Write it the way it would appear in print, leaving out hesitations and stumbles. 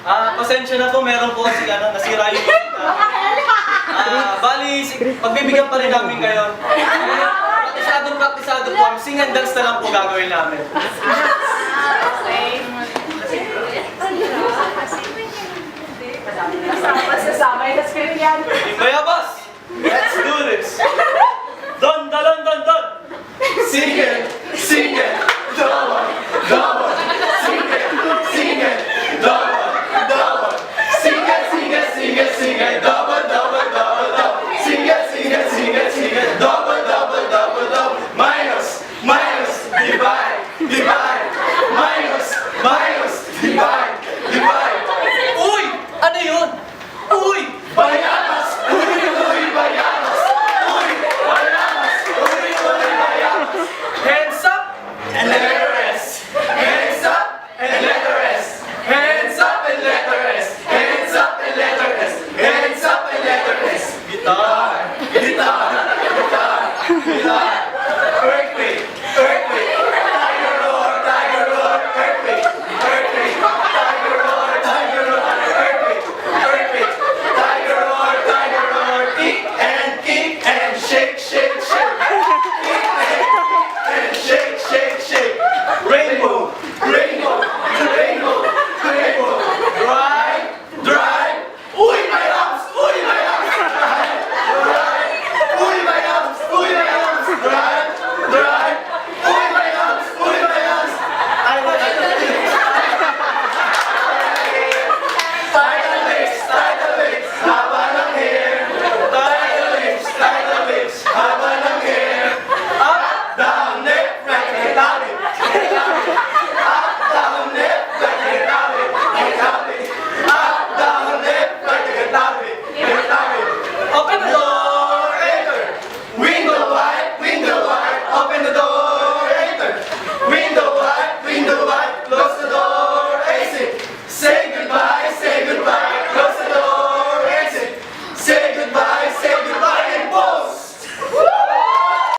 Pasensya na po, meron po kasi nasira yung bali, pagbibigyan pa rin namin kayo. Praktisado po. Sing and dance na lang po gagawin namin. Sasabay na screen yan. Bayabas! Let's do this! Don, dalon, don, don! Sing and